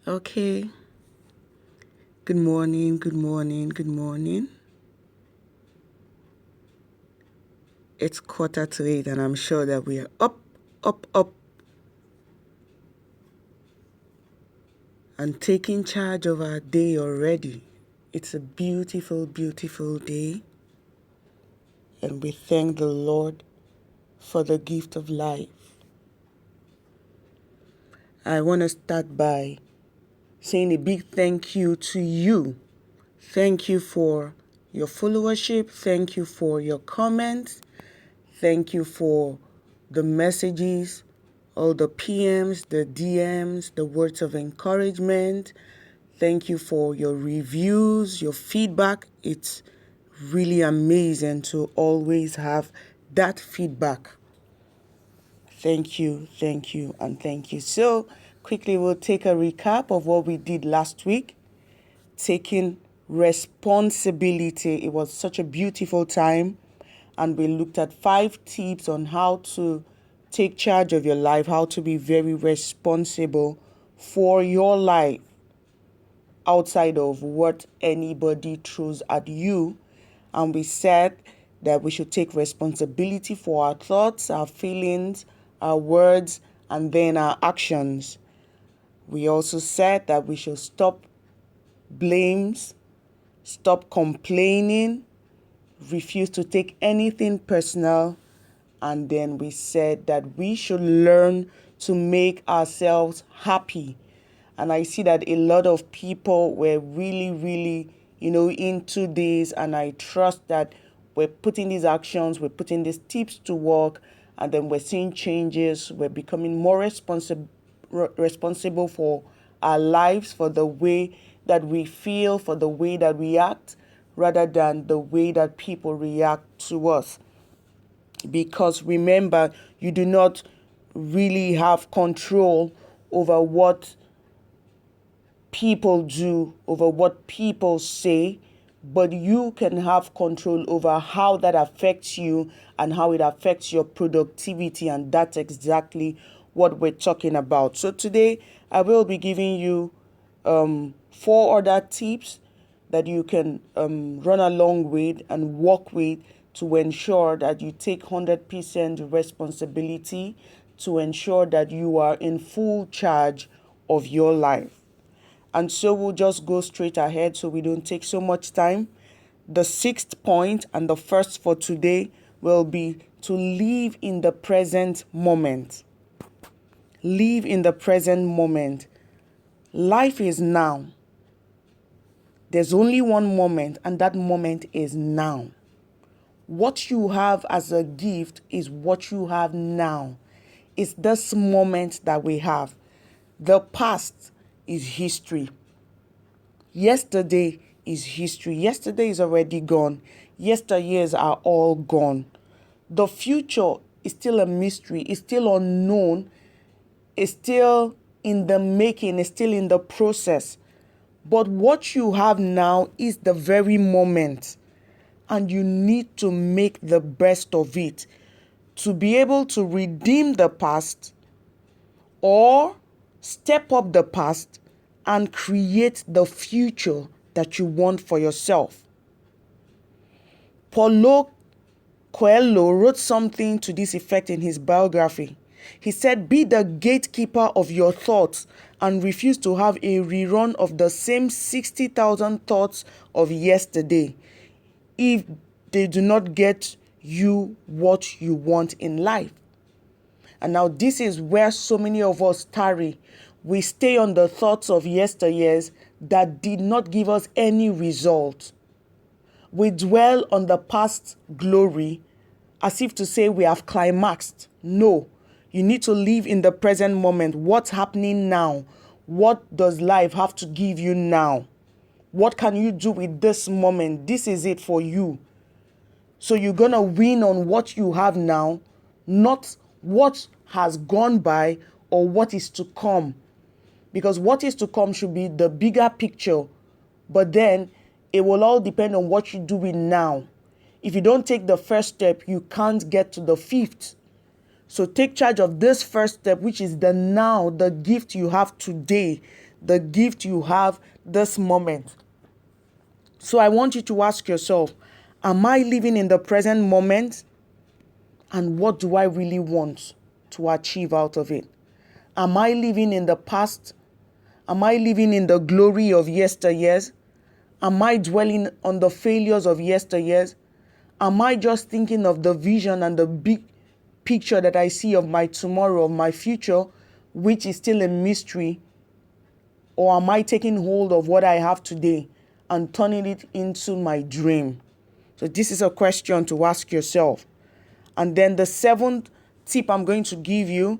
Okay. Good morning, good morning, good morning. It's 7:45 and I'm sure that we are up, and taking charge of our day already. It's a beautiful, beautiful day. And we thank the Lord for the gift of life. I want to start by saying a big thank you to you. Thank you for your followership. Thank you for your comments. Thank you for the messages, all the PMs, the DMs, the words of encouragement. Thank you for your reviews, your feedback. It's really amazing to always have that feedback. Thank you, and thank you. So, quickly, we'll take a recap of what we did last week. Taking responsibility. It was such a beautiful time. And we looked at 5 tips on how to take charge of your life, how to be very responsible for your life outside of what anybody throws at you. And we said that we should take responsibility for our thoughts, our feelings, our words, and then our actions. We also said that we should stop blames, stop complaining, refuse to take anything personal. And then we said that we should learn to make ourselves happy. And I see that a lot of people were really, into this. And I trust that we're putting these actions, we're putting these tips to work, and then we're seeing changes. We're becoming more responsible for our lives, for the way that we feel, for the way that we act, rather than the way that people react to us. Because remember, you do not really have control over what people do, over what people say, but you can have control over how that affects you and how it affects your productivity. And that's exactly what we're talking about. So today I will be giving you 4 other tips that you can run along with and work with to ensure that you take 100% responsibility, to ensure that you are in full charge of your life. And so we'll just go straight ahead so we don't take so much time. The 6th point and the first for today will be to live in the present moment. Live in the present moment. Life is now. There's only one moment, and that moment is now. What you have as a gift is what you have now. It's this moment that we have. The past is history. Yesterday is history. Yesterday is already gone. Yesteryears are all gone. The future is still a mystery. It's still unknown. It's still in the making. It's still in the process. But what you have now is the very moment. And you need to make the best of it to be able to redeem the past or step up the past and create the future that you want for yourself. Paulo Coelho wrote something to this effect in his biography. He said, "Be the gatekeeper of your thoughts and refuse to have a rerun of the same 60,000 thoughts of yesterday if they do not get you what you want in life." And now this is where so many of us tarry. We stay on the thoughts of yesteryears that did not give us any result. We dwell on the past glory as if to say we have climaxed. No, you need to live in the present moment. What's happening now? What does life have to give you now? What can you do with this moment? This is it for you. So you're going to win on what you have now, not what has gone by or what is to come. Because what is to come should be the bigger picture. But then it will all depend on what you do with now. If you don't take the first step, you can't get to the 5th. So take charge of this first step, which is the now, the gift you have today, the gift you have this moment. So I want you to ask yourself, am I living in the present moment? And what do I really want to achieve out of it? Am I living in the past? Am I living in the glory of yesteryears? Am I dwelling on the failures of yesteryears? Am I just thinking of the vision and the big picture that I see of my tomorrow, of my future, which is still a mystery? Or am I taking hold of what I have today and turning it into my dream? So this is a question to ask yourself. And then the seventh tip I'm going to give you,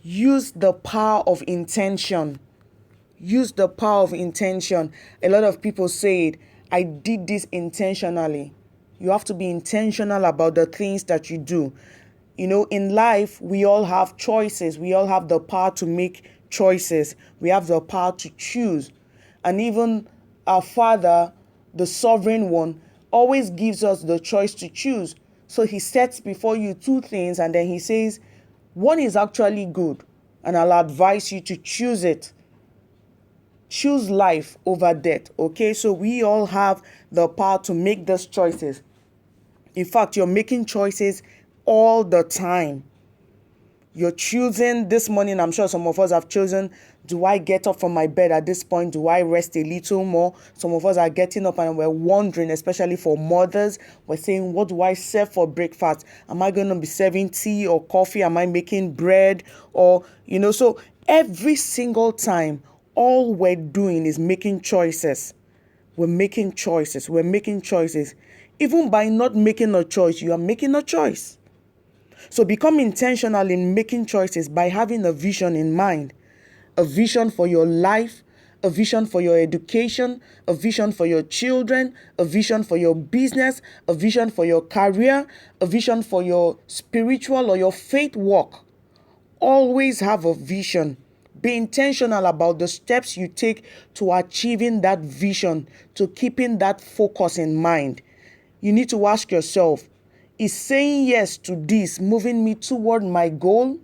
use the power of intention. Use the power of intention. A lot of people say it, I did this intentionally. You have to be intentional about the things that you do. You know, in life, we all have choices. We all have the power to make choices. We have the power to choose. And even our Father, the sovereign one, always gives us the choice to choose. So he sets before you two things and then he says, one is actually good and I'll advise you to choose it. Choose life over death. Okay, so we all have the power to make those choices. In fact, you're making choices all the time. You're choosing this morning. I'm sure some of us have chosen, do I get up from my bed at this point? Do I rest a little more? Some of us are getting up and we're wondering, especially for mothers, we're saying, what do I serve for breakfast? Am I going to be serving tea or coffee? Am I making bread? Or, so every single time, all we're doing is making choices. We're making choices. We're making choices. Even by not making a choice, you are making a choice. So become intentional in making choices by having a vision in mind. A vision for your life, a vision for your education, a vision for your children, a vision for your business, a vision for your career, a vision for your spiritual or your faith walk. Always have a vision. Be intentional about the steps you take to achieving that vision, to keeping that focus in mind. You need to ask yourself, is saying yes to this moving me toward my goal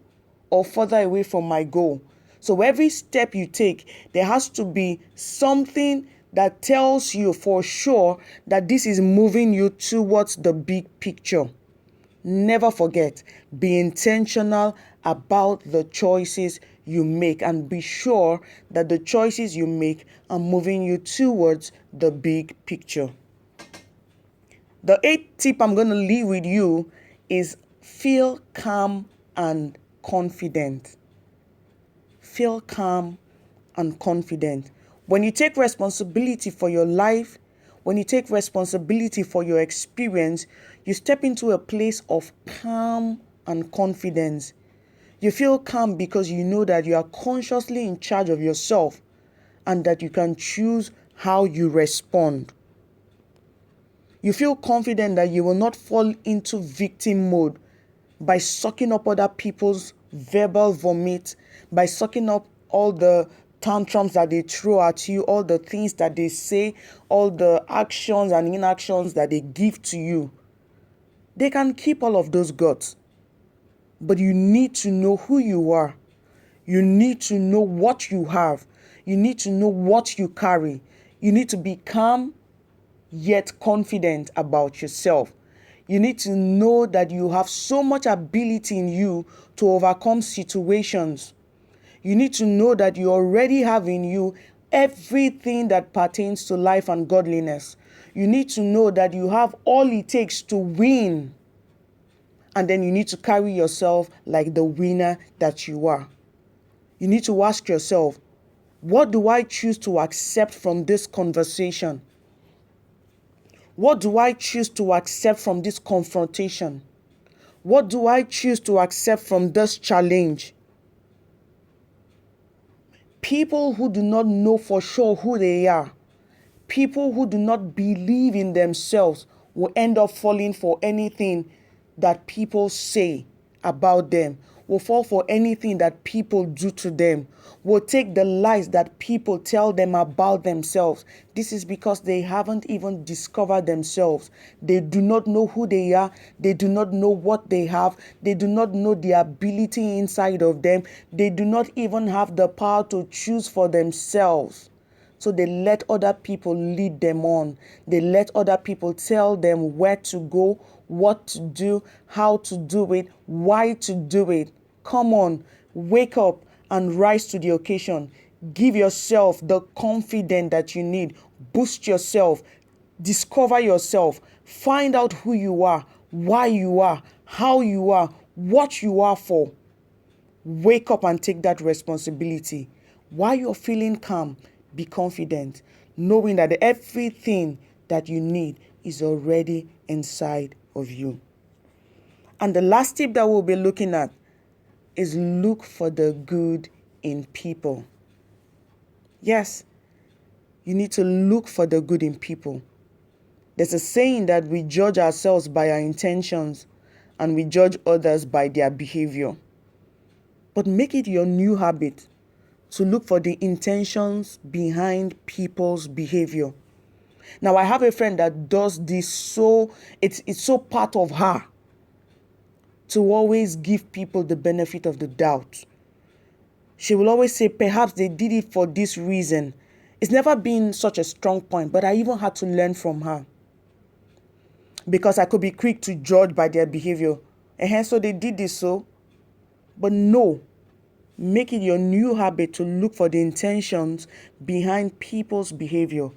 or further away from my goal? So every step you take, there has to be something that tells you for sure that this is moving you towards the big picture. Never forget, be intentional about the choices you make and be sure that the choices you make are moving you towards the big picture. The eighth tip I'm going to leave with you is feel calm and confident. Feel calm and confident. When you take responsibility for your life, when you take responsibility for your experience, you step into a place of calm and confidence. You feel calm because you know that you are consciously in charge of yourself and that you can choose how you respond. You feel confident that you will not fall into victim mode by sucking up other people's verbal vomit, by sucking up all the tantrums that they throw at you, all the things that they say, all the actions and inactions that they give to you. They can keep all of those guts, but you need to know who you are. You need to know what you have. You need to know what you carry. You need to be calm yet confident about yourself. You need to know that you have so much ability in you to overcome situations. You need to know that you already have in you everything that pertains to life and godliness. You need to know that you have all it takes to win. And then you need to carry yourself like the winner that you are. You need to ask yourself, what do I choose to accept from this conversation? What do I choose to accept from this confrontation? What do I choose to accept from this challenge? People who do not know for sure who they are, people who do not believe in themselves will end up falling for anything that people say about them, will fall for anything that people do to them, will take the lies that people tell them about themselves. This is because they haven't even discovered themselves. They do not know who they are. They do not know what they have. They do not know the ability inside of them. They do not even have the power to choose for themselves. So they let other people lead them on. They let other people tell them where to go, what to do, how to do it, why to do it. Come on, wake up and rise to the occasion. Give yourself the confidence that you need. Boost yourself. Discover yourself. Find out who you are, why you are, how you are, what you are for. Wake up and take that responsibility. While you're feeling calm, be confident, knowing that everything that you need is already inside of you. And the last tip that we'll be looking at is look for the good in people. Yes, you need to look for the good in people. There's a saying that we judge ourselves by our intentions and we judge others by their behavior. But make it your new habit to look for the intentions behind people's behavior. Now, I have a friend that does this, so it's so part of her to always give people the benefit of the doubt. She will always say, perhaps they did it for this reason. It's never been such a strong point, but I even had to learn from her. Because I could be quick to judge by their behavior. And so they did this so. But no, make it your new habit to look for the intentions behind people's behavior.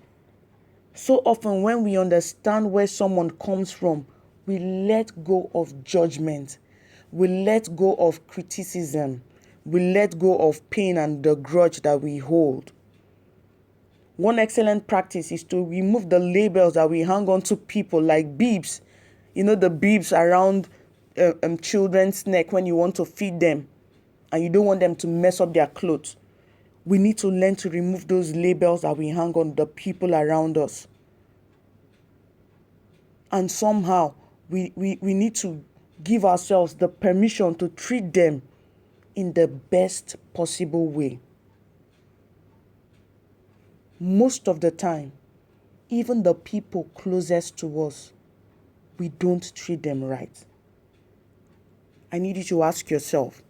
So often when we understand where someone comes from, we let go of judgment. We let go of criticism. We let go of pain and the grudge that we hold. One excellent practice is to remove the labels that we hang on to people, like bibs. You know, the bibs around children's neck when you want to feed them and you don't want them to mess up their clothes. We need to learn to remove those labels that we hang on the people around us. And somehow we need to give ourselves the permission to treat them in the best possible way. Most of the time, even the people closest to us, we don't treat them right. I need you to ask yourself,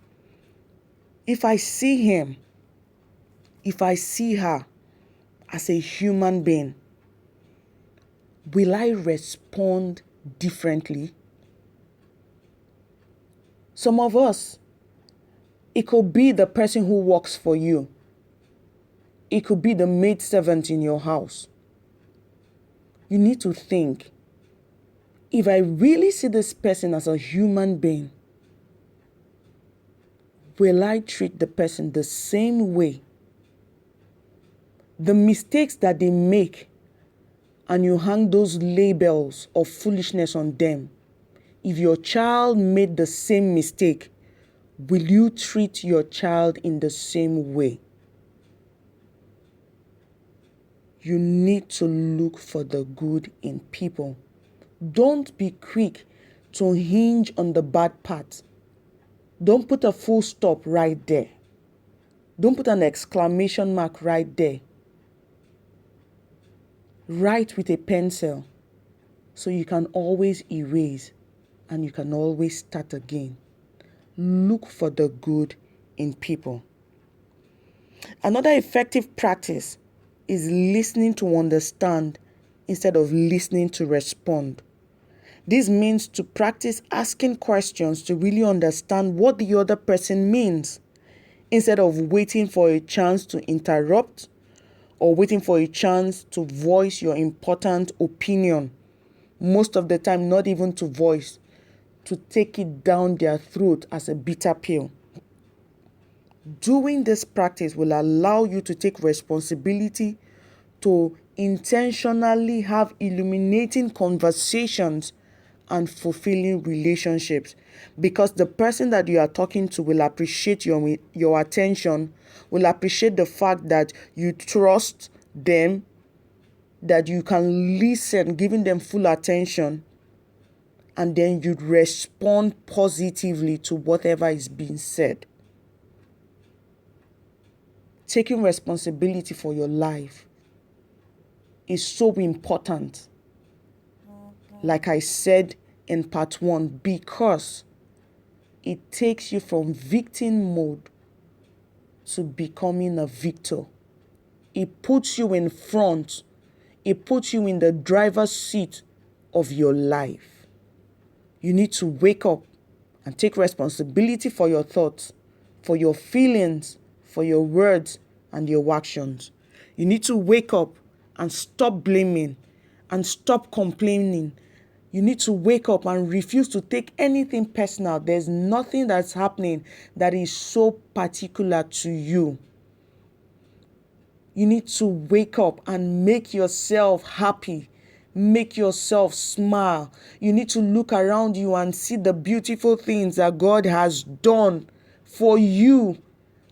if I see him, if I see her as a human being, will I respond differently? Some of us, it could be the person who works for you. It could be the maidservant in your house. You need to think, if I really see this person as a human being, will I treat the person the same way? The mistakes that they make, and you hang those labels of foolishness on them. If your child made the same mistake, will you treat your child in the same way? You need to look for the good in people. Don't be quick to hinge on the bad part. Don't put a full stop right there. Don't put an exclamation mark right there. Write with a pencil so you can always erase and you can always start again. Look for the good in people. Another effective practice is listening to understand instead of listening to respond. This means to practice asking questions to really understand what the other person means, instead of waiting for a chance to interrupt or waiting for a chance to voice your important opinion. Most of the time, not even to voice, to take it down their throat as a bitter pill. Doing this practice will allow you to take responsibility to intentionally have illuminating conversations and fulfilling relationships, because the person that you are talking to will appreciate your attention, will appreciate the fact that you trust them, that you can listen, giving them full attention, and then you'd respond positively to whatever is being said. Taking responsibility for your life is so important. Like I said in part 1, because it takes you from victim mode to becoming a victor. It puts you in front. It puts you in the driver's seat of your life. You need to wake up and take responsibility for your thoughts, for your feelings, for your words, and your actions. You need to wake up and stop blaming and stop complaining. You need to wake up and refuse to take anything personal. There's nothing that's happening that is so particular to you. You need to wake up and make yourself happy. Make yourself smile. You need to look around you and see the beautiful things that God has done for you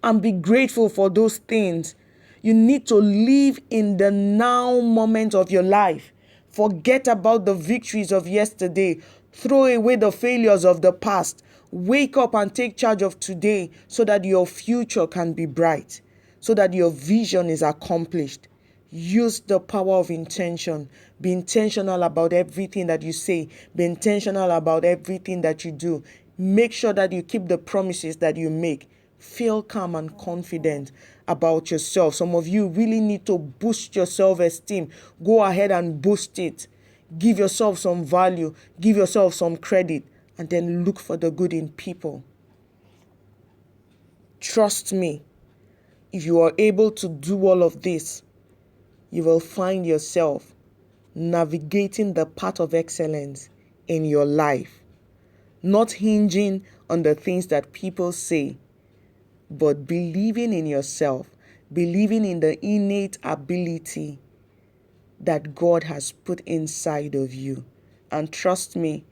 and be grateful for those things. You need to live in the now moment of your life. Forget about the victories of yesterday. Throw away the failures of the past. Wake up and take charge of today so that your future can be bright, so that your vision is accomplished. Use the power of intention. Be intentional about everything that you say. Be intentional about everything that you do. Make sure that you keep the promises that you make. Feel calm and confident about yourself. Some of you really need to boost your self-esteem. Go ahead and boost it. Give yourself some value. Give yourself some credit. And then look for the good in people. Trust me. If you are able to do all of this, you will find yourself navigating the path of excellence in your life, not hinging on the things that people say, but believing in yourself, believing in the innate ability that God has put inside of you. And trust me,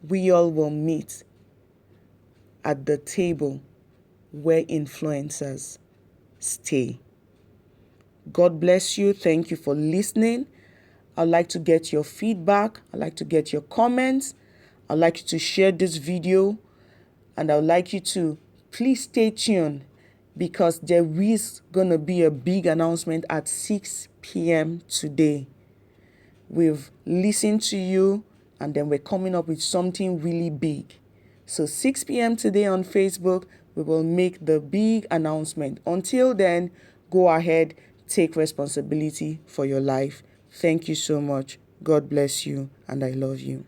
we all will meet at the table where influencers stay. God bless you. Thank you for listening. I'd like to get your feedback. I'd like to get your comments. I'd like you to share this video. And I'd like you to please stay tuned, because there is going to be a big announcement at 6 p.m. today. We've listened to you, and then we're coming up with something really big. So 6 p.m. today on Facebook, we will make the big announcement. Until then, go ahead, take responsibility for your life. Thank you so much. God bless you, and I love you.